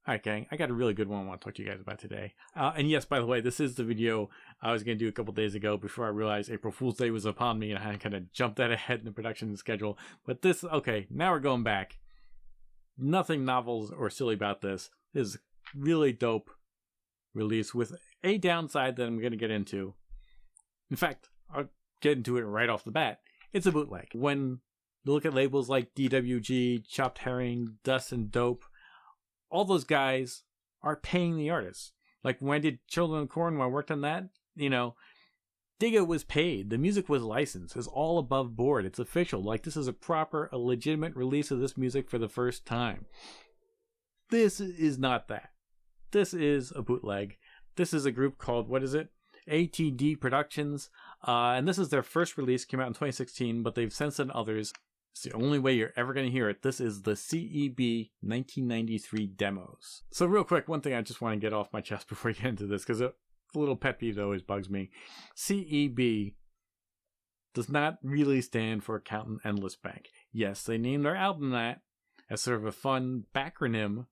All right, gang, I got a really good one I want to talk to you guys about today. And yes, by the way, this is the video I was going to do a couple days ago before I realized April Fool's Day was upon me and I kind of jumped that ahead in the production schedule. But this, okay, now we're going back. Nothing novel or silly about this. This is really dope release with a downside that I'm going to get into. In fact, I'll get into it right off the bat. It's a bootleg. When you look at labels like DWG, Chopped Herring, Dust and Dope, all those guys are paying the artists. Like when I did Children of Corn, when I worked on that, you know, Digga was paid. The music was licensed. It's all above board. It's official. Like this is a legitimate release of this music for the first time. This is not that. This is a bootleg. This is a group called, what is it? ATD Productions. And this is their first release. Came out in 2016, but they've since done others. It's the only way you're ever going to hear it. This is the C.E.B. 1993 demos. So real quick, one thing I just want to get off my chest before we get into this, because a little pet peeve that always bugs me. C.E.B. does not really stand for Countin Endless Bank. Yes, they named their album that as sort of a fun backronym,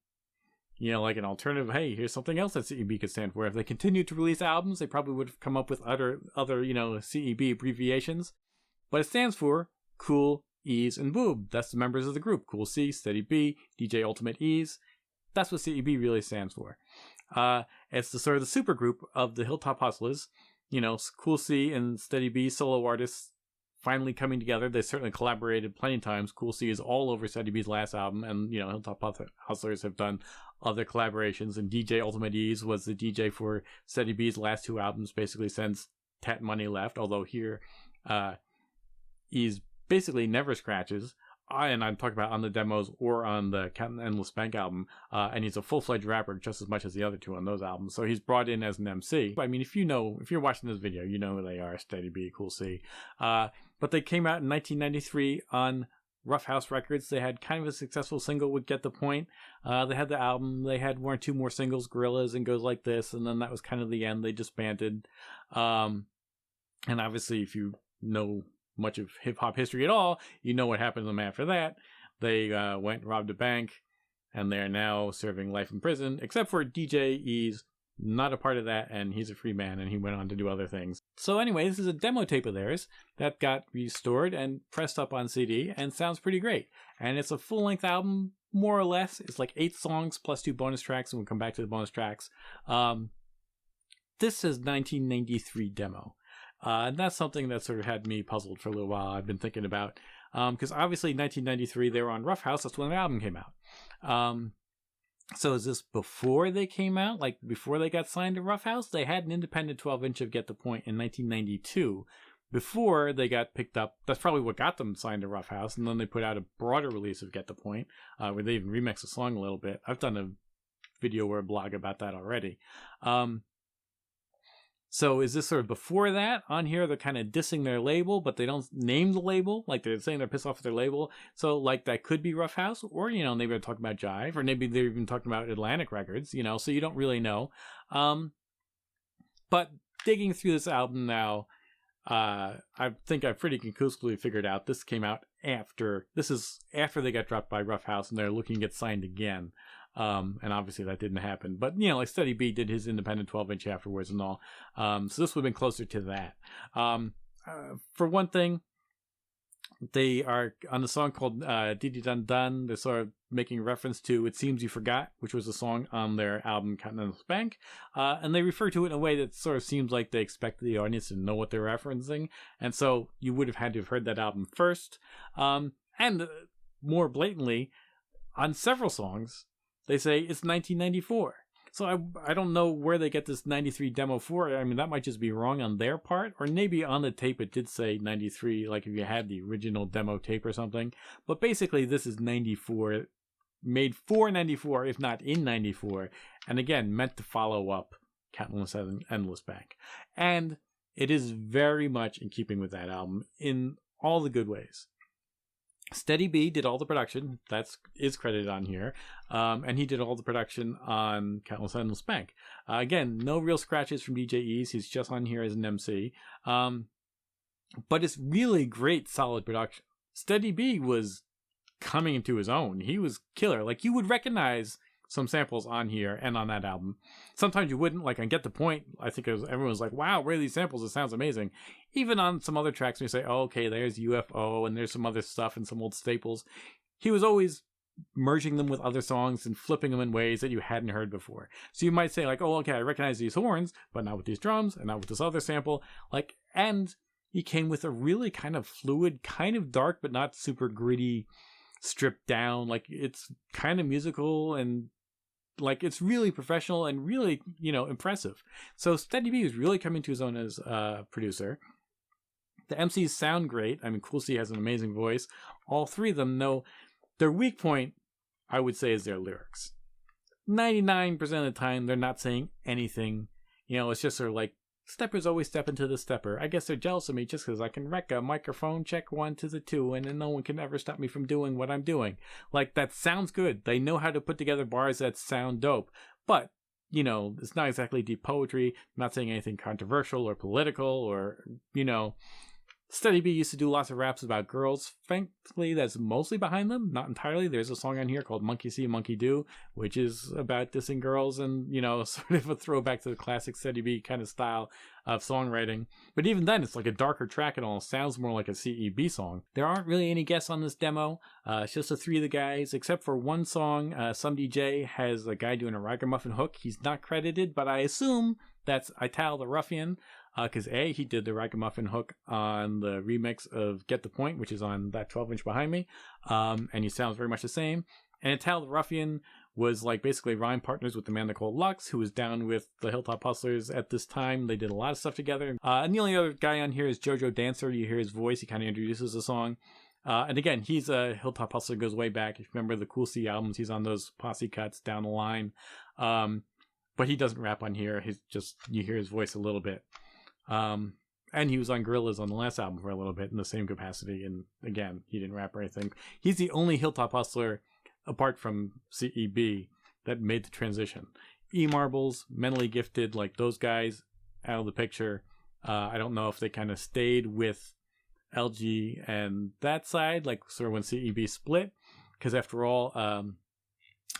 you know, like an alternative. Hey, here's something else that C.E.B. could stand for. If they continued to release albums, they probably would have come up with other you know, C.E.B. abbreviations. But it stands for Cool, Ease, and Boob. That's the members of the group. Cool C, Steady B, DJ Ultimate Ease. That's what C.E.B. really stands for. It's the sort of the super group of the Hilltop Hustlers. You know, Cool C and Steady B, solo artists, finally coming together. They certainly collaborated plenty of times. Cool C is all over Steady B's last album, and, you know, Hilltop Hustlers have done other collaborations, and DJ Ultimate Ease was the DJ for Steady B's last two albums, basically since Tet Money left, although here, Ease basically never scratches, and I'm talking about on the demos or on the Countin Endless Bank album, and he's a full-fledged rapper just as much as the other two on those albums, so he's brought in as an MC. I mean, if you're watching this video, you know who they are, Steady B, Cool C. But they came out in 1993 on Rough House Records. They had kind of a successful single with Get the Point. They had the album, they had one or two more singles, Gorillas and Goes Like This, and then that was kind of the end. They disbanded. And obviously, if you know much of hip-hop history at all, you know what happened to them after that. They went and robbed a bank, and they're now serving life in prison, except for DJ E's not a part of that, and he's a free man, and he went on to do other things. So anyway, this is a demo tape of theirs that got restored and pressed up on CD, and sounds pretty great. And it's a full-length album, more or less. It's like 8 songs plus 2 bonus tracks, and we'll come back to the bonus tracks. This is 1993 demo. And that's something that sort of had me puzzled for a little while. I've been thinking about, because obviously 1993 they were on Rough House. That's when the album came out. So is this before they came out? Like before they got signed to Rough House? They had an independent 12-inch of Get the Point in 1992. Before they got picked up, that's probably what got them signed to Rough House. And then they put out a broader release of Get the Point, where they even remixed the song a little bit. I've done a video or a blog about that already. So is this sort of before that? On here, they're kind of dissing their label, but they don't name the label. Like they're saying they're pissed off at their label. So like that could be Rough House, or, you know, maybe they're talking about Jive, or maybe they're even talking about Atlantic Records, you know, so you don't really know. But digging through this album now, I think I've pretty conclusively figured out this came out after they got dropped by Rough House and they're looking to get signed again. And obviously that didn't happen, but, you know, like Steady B did his independent 12-inch afterwards and all. So this would have been closer to that. For one thing, they are on the song called Dee Dun Dun. They're sort of making reference to It Seems You Forgot, which was a song on their album Countin Endless Bank. And they refer to it in a way that sort of seems like they expect the audience to know what they're referencing. And so you would have had to have heard that album first. And more blatantly, on several songs, they say it's 1994. So I don't know where they get this 93 demo for. I mean, that might just be wrong on their part, or maybe on the tape it did say 93, like if you had the original demo tape or something. But basically, this is 94, made for 94, if not in 94, and again, meant to follow up Countin Endless Bank. And it is very much in keeping with that album in all the good ways. Steady B did all the production. That is credited on here. And he did all the production on Countin Endless Bank. Again, no real scratches from DJ E's. He's just on here as an MC. But it's really great, solid production. Steady B was coming into his own. He was killer. Like, you would recognize some samples on here and on that album. Sometimes you wouldn't, like on Get the Point, I think everyone was like, wow, where are these samples? It sounds amazing. Even on some other tracks, when you say, oh, okay, there's UFO and there's some other stuff and some old staples, he was always merging them with other songs and flipping them in ways that you hadn't heard before. So you might say like, oh, okay, I recognize these horns, but not with these drums and not with this other sample. Like, and he came with a really kind of fluid, kind of dark, but not super gritty, stripped down. Like, it's kind of musical and like it's really professional and really, you know, impressive. So C.E.B was really coming to his own as a producer. The MCs sound great. I mean, Cool C has an amazing voice. All three of them know their weak point, I would say, is their lyrics. 99% of the time, they're not saying anything. You know, it's just sort of like, steppers always step into the stepper. I guess they're jealous of me just because I can wreck a microphone, check 1 to the 2, and then no one can ever stop me from doing what I'm doing. Like, that sounds good. They know how to put together bars that sound dope. But, you know, it's not exactly deep poetry, not saying anything controversial or political or, you know... C.E.B used to do lots of raps about girls. Frankly, that's mostly behind them, not entirely. There's a song on here called Monkey See, Monkey Do, which is about dissing girls and, you know, sort of a throwback to the classic C.E.B kind of style of songwriting. But even then, it's like a darker track and all. Sounds more like a C.E.B song. There aren't really any guests on this demo. It's just the three of the guys, except for one song. Some DJ has a guy doing a ragamuffin hook. He's not credited, but I assume that's Ital the Ruffian. Because he did the ragamuffin hook on the remix of Get the Point, which is on that 12-inch behind me, and he sounds very much the same. And Ital the Ruffian was like basically rhyme partners with the man they called Lux, who was down with the Hilltop Hustlers at this time. They did a lot of stuff together. And the only other guy on here is JoJo Dancer. You hear his voice. He kind of introduces the song. And again, he's a Hilltop Hustler, goes way back. If you remember the Cool C albums, he's on those posse cuts down the line. But he doesn't rap on here. He's just, you hear his voice a little bit. And he was on Gorillaz on the last album for a little bit in the same capacity. And again, he didn't rap or anything. He's the only Hilltop Hustler, apart from C.E.B, that made the transition. E-Marbles, Mentally Gifted, like those guys out of the picture. I don't know if they kind of stayed with LG and that side, like sort of when C.E.B split. Because after all,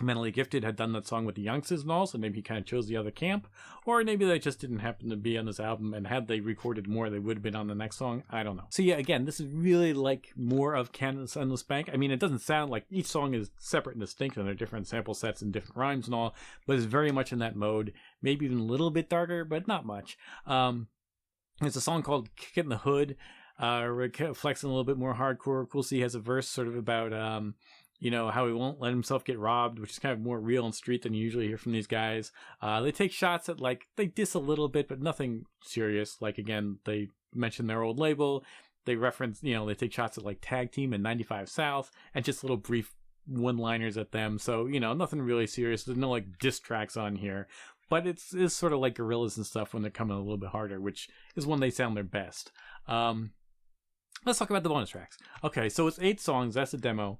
Mentally Gifted had done that song with the youngsters and all, so maybe he kind of chose the other camp, or maybe they just didn't happen to be on this album, and had they recorded more, they would have been on the next song. I don't know. So yeah, again, this is really like more of Countin's Endless Bank. I mean, it doesn't sound like each song is separate and distinct, and they're different sample sets and different rhymes and all, but it's very much in that mode. Maybe even a little bit darker, but not much. There's a song called Kick It in the Hood, flexing a little bit more hardcore. Cool C has a verse sort of about you know, how he won't let himself get robbed, which is kind of more real and street than you usually hear from these guys. They take shots at, like, they diss a little bit, but nothing serious. Like, again, they mention their old label. They reference, you know, they take shots at, like, Tag Team and 95 South, and just little brief one-liners at them. So, you know, nothing really serious. There's no, like, diss tracks on here. But it's sort of like Gorillaz and stuff when they're coming a little bit harder, which is when they sound their best. Let's talk about the bonus tracks. Okay, so it's 8 songs. That's the demo.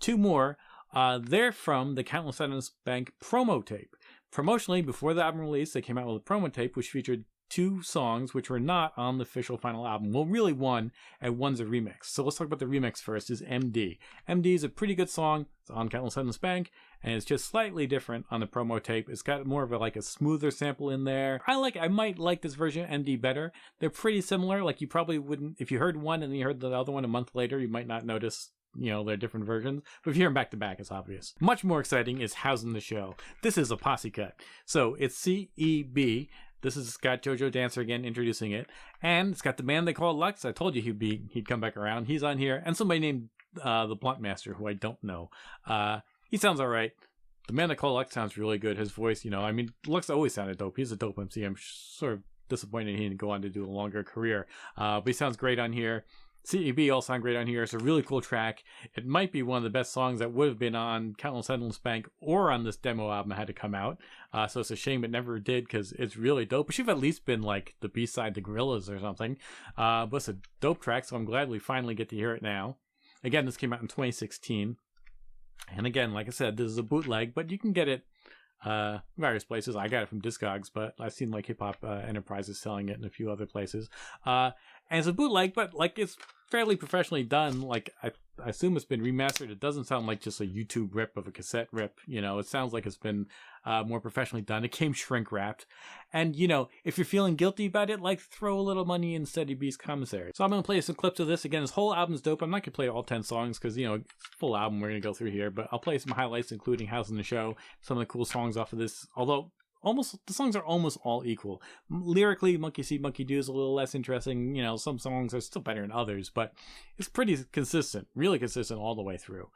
2 more. They're from the Countless Endless Bank promo tape. Promotionally, before the album release, they came out with a promo tape which featured 2 songs which were not on the official final album. Well, really one, and one's a remix. So let's talk about the remix first, is MD. MD is a pretty good song. It's on Countless Endless Bank, and it's just slightly different on the promo tape. It's got more of a smoother sample in there. I might like this version of MD better. They're pretty similar. Like, you probably wouldn't, if you heard one and then you heard the other one a month later, you might not notice, you know, they're different versions. But if you hear them back to back, it's obvious. Much more exciting is Housing the Show. This is a posse cut. So it's C.E.B. This has got JoJo Dancer again introducing it. And it's got the man they call Lux. I told you he'd come back around. He's on here. And somebody named the Blunt Master, who I don't know. He sounds all right. The man they call Lux sounds really good. His voice, you know, I mean, Lux always sounded dope. He's a dope MC. I'm sort of disappointed he didn't go on to do a longer career. But he sounds great on here. C.E.B. all sound great on here. It's a really cool track. It might be one of the best songs that would have been on Countless Endless Bank or on this demo album that had to come out. So it's a shame it never did, because it's really dope. It should have at least been like the B-side to Gorillaz or something. But it's a dope track, so I'm glad we finally get to hear it now. Again, this came out in 2016. And again, like I said, this is a bootleg, but you can get it various places. I got it from Discogs, but I've seen like Hip Hop Enterprises selling it in a few other places. And it's a bootleg, but like it's fairly professionally done. Like, I assume it's been remastered. It doesn't sound like just a YouTube rip of a cassette rip. You know, it sounds like it's been more professionally done. It came shrink wrapped. And, you know, if you're feeling guilty about it, like, throw a little money in C.E.B's commissary. So I'm going to play some clips of this. Again, this whole album's dope. I'm not going to play all 10 songs because, you know, full album we're going to go through here. But I'll play some highlights, including House in the Show, some of the cool songs off of this. Although, the songs are almost all equal. Lyrically, Monkey See, Monkey Do is a little less interesting. You know, some songs are still better than others, but it's pretty consistent, really consistent all the way through.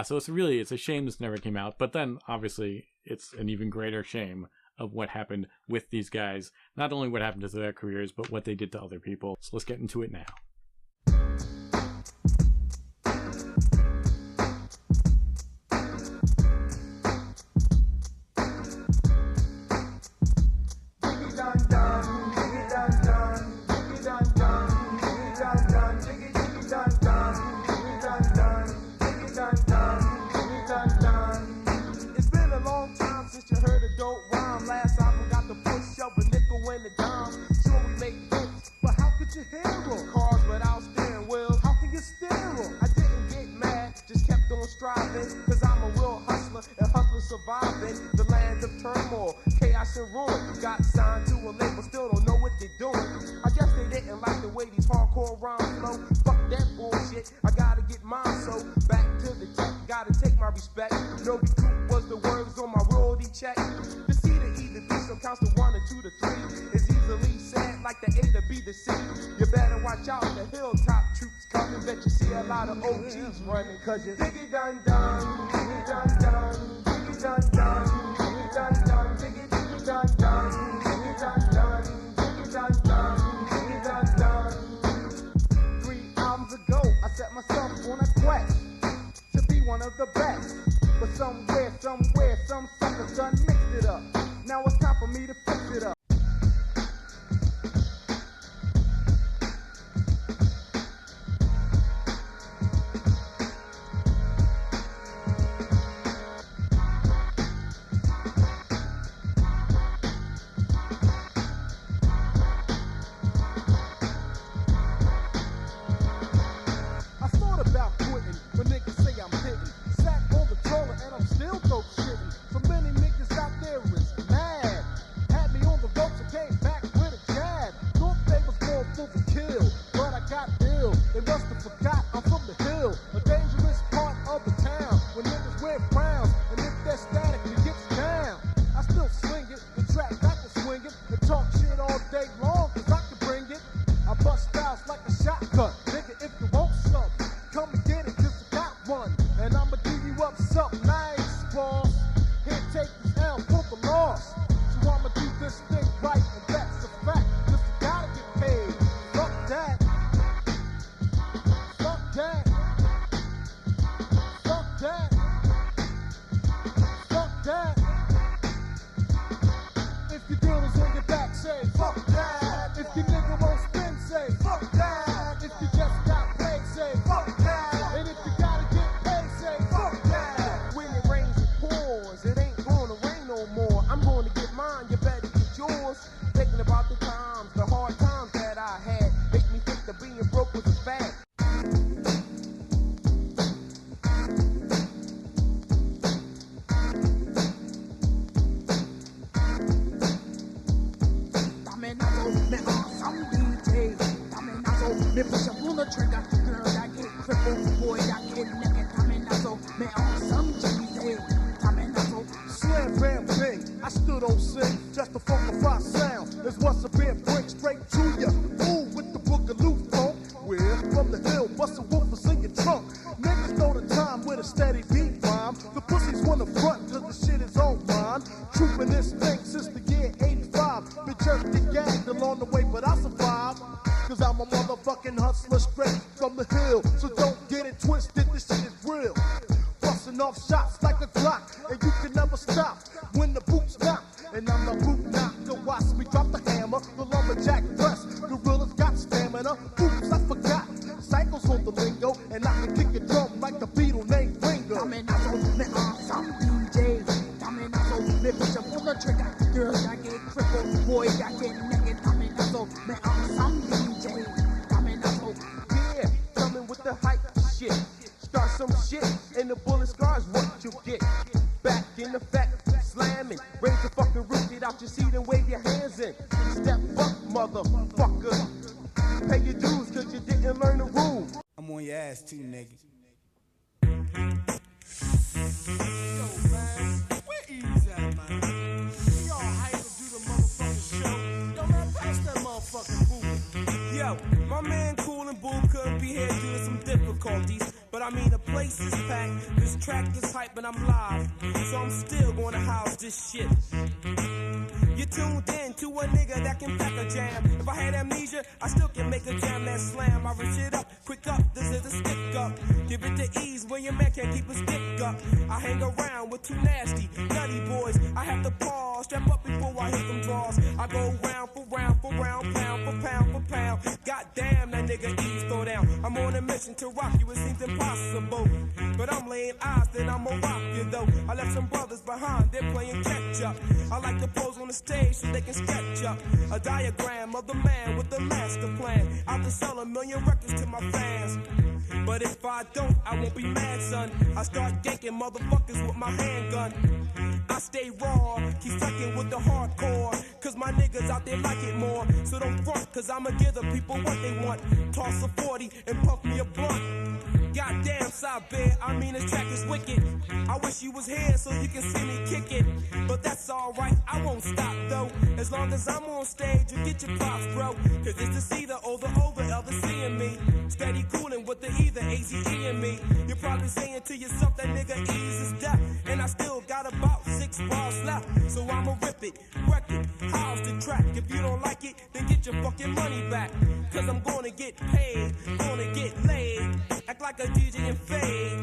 So it's a shame this never came out. But then, obviously, it's an even greater shame of what happened with these guys. Not only what happened to their careers, but what they did to other people. So let's get into it now. Cause I'm a real hustler and hustler surviving the land of turmoil, chaos and ruin. Got signed to a label, still don't know what they're doing. I guess they didn't like the way these hardcore rhymes flow. Fuck that bullshit, I gotta get mine. So back to the check, gotta take my respect. No recoup was the words on my royalty check. The C to E to B, so counts to 1 and 2 to 3. It's easily said like the A to B to C. You better watch out, the hilltop troops coming. Bet you see a lot of OGs running, cause you diggy dun dun, diggy dun dun, diggy dun dun, diggy dun dun, diggy diggy dun dun, diggy dun dun, diggy dun dun, diggy dun dun. 3 albums ago, I set myself on a quest to be one of the best. But somewhere, some suckers done mixed it up. Now it's time for me to fix it up. Raise the fucking roof, get out your seat and wave your hands in. Step up, motherfucker. Pay your dues, cause you didn't learn the rules. I'm on your ass too, nigga. Yo, man, where E's at, man? We all hype to do the motherfucking show. Yo, man, pass that motherfucking food. Yo, my man Cool and Boo couldn't be here due to some difficulties. But I mean, the place is packed, this track is hype, and I'm live. So I'm still gonna house this shit. You tuned in to a nigga that can pack a jam. If I had amnesia, I still can make a jam that slam. I rip shit up, quick up, this is a stick up. Give it to ease when your man can't keep a stick up. I hang around with two nasty, nutty boys. I have to pause, step up before I hit them draws. I go round for round for round, pound for pound for pound. Goddamn, that nigga Ease throw down. I'm on a mission to rock you, it seems impossible. But I'm laying eyes, then I'ma rock you though. I left some brothers behind, they're playing catch up. I like to pose on the stage so they can sketch up a diagram of the man with the master plan. I'll just sell 1 million records to my fans. But if I don't, I won't be mad, son. I start ganking motherfuckers with my handgun. I stay raw, keep fucking with the hardcore. Cause my niggas out there like it more. So don't front, cause I'ma give the people what they want. Toss a 40 and puff me a blunt. Goddamn, C.E.B, I mean this track is wicked. I wish you was here so you can see me kick it. But that's alright, I won't stop though. As long as I'm on stage, you get your props, bro. Cause it's the C, the O, the O, the L, the C in me. Steady cooling with the E, the A-Z-E in me. You're probably saying to yourself that nigga Ease is deaf. And I still got about 6 bars left. So I'ma rip it, wreck it, house the track. If you don't like it, then get your fucking money back. Cause I'm gonna get paid, gonna get laid. Act like a DJ and fade.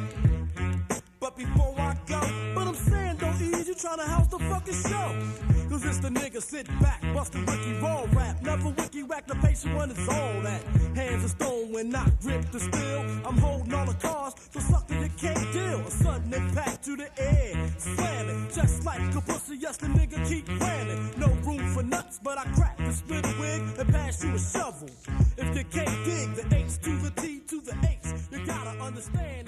But before I go, But I'm saying, don't ease, you tryna house the fucking show. Cause it's the nigga sit back, bust the wiki roll rap. Never wiki whack the patient when it's all that. Hands of stone when not gripped to steel. I'm holding all the cards, so sucker you can't deal. A sudden impact to the air, slamming. Just like a pussy, yes the nigga keep planning. No room for nuts, but I crack the split wig and pass you a shovel. If you can't dig the H to the T to the H, you gotta understand